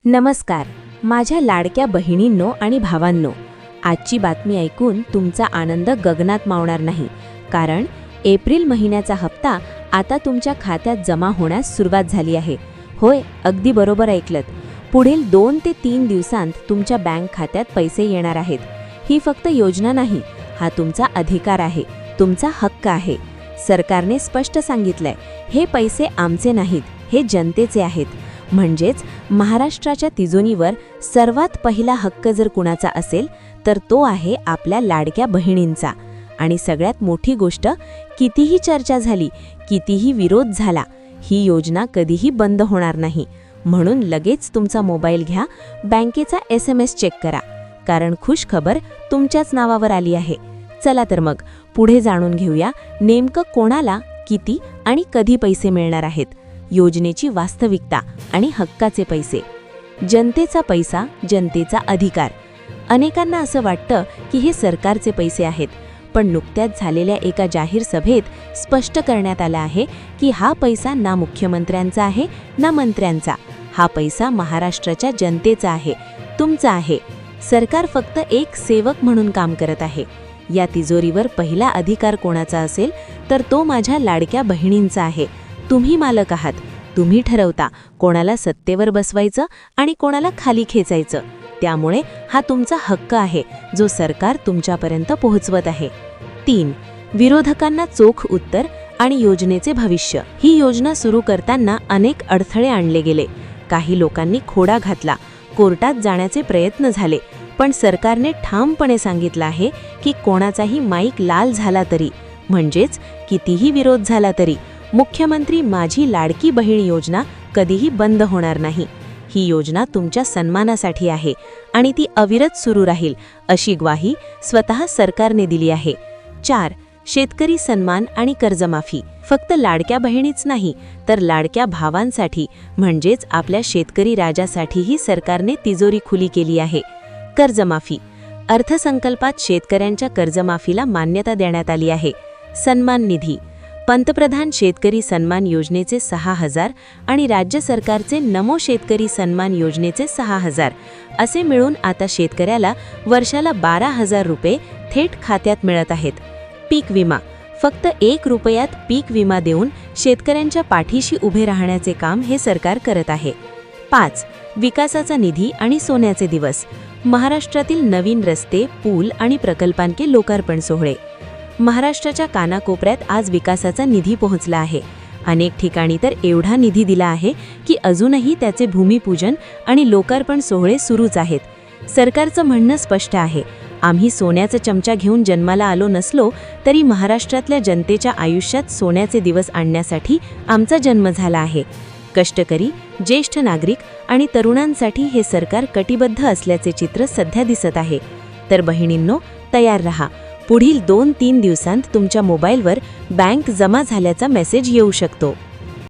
नमस्कार, माझ्या लाडक्या बहिणींनो आणि भावांनो. आजची बातमी ऐकून तुमचा आनंद गगनात मावणार नाही, कारण एप्रिल महिन्याचा हप्ता आता तुमच्या खात्यात जमा होण्यास सुरुवात झाली आहे. होय, अगदी बरोबर ऐकलत. पुढील 2 ते 3 दिवसांत तुमच्या बँक खात्यात पैसे येणार आहेत. ही फक्त योजना नाही, हा तुमचा अधिकार आहे, तुमचा हक्क आहे. सरकारने स्पष्ट सांगितलंय, हे पैसे आमचे नाहीत, हे जनतेचे आहेत. म्हणजेच महाराष्ट्राच्या तिजोरीवर सर्वात पहिला हक्क जर कुणाचा असेल तर तो आहे आपल्या लाडक्या बहिणींचा. आणि सगळ्यात मोठी गोष्ट, कितीही चर्चा झाली, कितीही विरोध झाला, ही योजना कधीही बंद होणार नाही. म्हणून लगेच तुमचा मोबाईल घ्या, बँकेचा SMS चेक करा, कारण खुश खबर तुमच्याच नावावर आली आहे. चला तर मग पुढे जाणून घेऊया, नेमकं कोणाला, किती आणि कधी पैसे मिळणार आहेत. योजनेची वास्तविकता आणि हक्काचे पैसे. जनतेचा पैसा, जनतेचा अधिकार. अनेकांना असं वाटतं की हे सरकारचे पैसे आहेत, पण नुकत्याच झालेल्या एका जाहीर सभेत स्पष्ट करण्यात आलं आहे की हा पैसा ना मुख्यमंत्र्यांचा आहे ना मंत्र्यांचा. हा पैसा महाराष्ट्राच्या जनतेचा आहे, तुमचा आहे. सरकार फक्त एक सेवक म्हणून काम करत आहे. या तिजोरीवर पहिला अधिकार कोणाचा असेल तर तो माझ्या लाडक्या बहिणींचा आहे. तुम्ही मालक आहात. तुम्ही ठरवता कोणाला सत्तेवर बसवायचं आणि कोणाला खाली खेचायचं. त्यामुळे हा तुमचा हक्क आहे, जो सरकार तुमच्यापर्यंत पोहोचवत आहे. 3. विरोधकांना चोख उत्तर आणि योजनेचे भविष्य. ही योजना सुरू करताना अनेक अडथळे आणले गेले. काही लोकांनी खोडा घातला, कोर्टात जाण्याचे प्रयत्न झाले, पण सरकारने ठामपणे सांगितलं आहे की कोणाचाही माईक लाल झाला तरी, म्हणजेच कितीही विरोध झाला तरी, मुख्यमंत्री माझी लाडकी बहीण योजना कधीही बंद होणार नाही. ही योजना तुमच्या सन्मानासाठी आहे आणि ती अविरत सुरू राहील, अशी ग्वाही स्वतः सरकारने दिली आहे. 4. शेतकरी सन्मान आणि कर्जमाफी. फक्त लाडक्या बहिणीच नाही, तर लाडक्या भावांसाठी, म्हणजेच आपल्या शेतकरी राजासाठीही सरकारने तिजोरी खुली केली आहे. कर्जमाफी. अर्थसंकल्पात शेतकऱ्यांच्या कर्जमाफीला मान्यता देण्यात आली आहे. सन्मान निधी. पंतप्रधान शेतकरी सन्मान योजनेचे 6,000 आणि राज्य सरकारचे नमो शेतकरी सन्मान योजनेचे 6,000 असे मिळून आता शेतकऱ्याला वर्षाला 12,000 रुपये थेट खात्यात मिळत आहेत. पीक विमा. फक्त 1 रुपयात पीक विमा देऊन शेतकऱ्यांच्या पाठीशी उभे राहण्याचे काम हे सरकार करत आहे. 5. विकासाचा निधी आणि सोन्याचे दिवस. महाराष्ट्रातील नवीन रस्ते, पूल आणि प्रकल्पांचे लोकार्पण सोहळे. महाराष्ट्राच्या कानाकोपऱ्यात आज विकासाचा निधी पोहोचला आहे. अनेक ठिकाणी तर एवढा निधी दिला आहे की अजूनही त्याचे भूमिपूजन आणि लोकार्पण सोहळे सुरूच आहेत. सरकारचं म्हणणं स्पष्ट आहे, आम्ही सोन्याचा चमचा घेऊन जन्माला आलो नसलो तरी महाराष्ट्रातल्या जनतेच्या आयुष्यात सोन्याचे दिवस आणण्यासाठी आमचा जन्म झाला आहे. कष्टकरी, ज्येष्ठ नागरिक आणि तरुणांसाठी हे सरकार कटिबद्ध असल्याचे चित्र सध्या दिसत आहे. तर बहिणींनो, तयार रहा. पुढील 2-3 दिवसांत तुमच्या मोबाईलवर बँक जमा झाल्याचा मेसेज येऊ शकतो.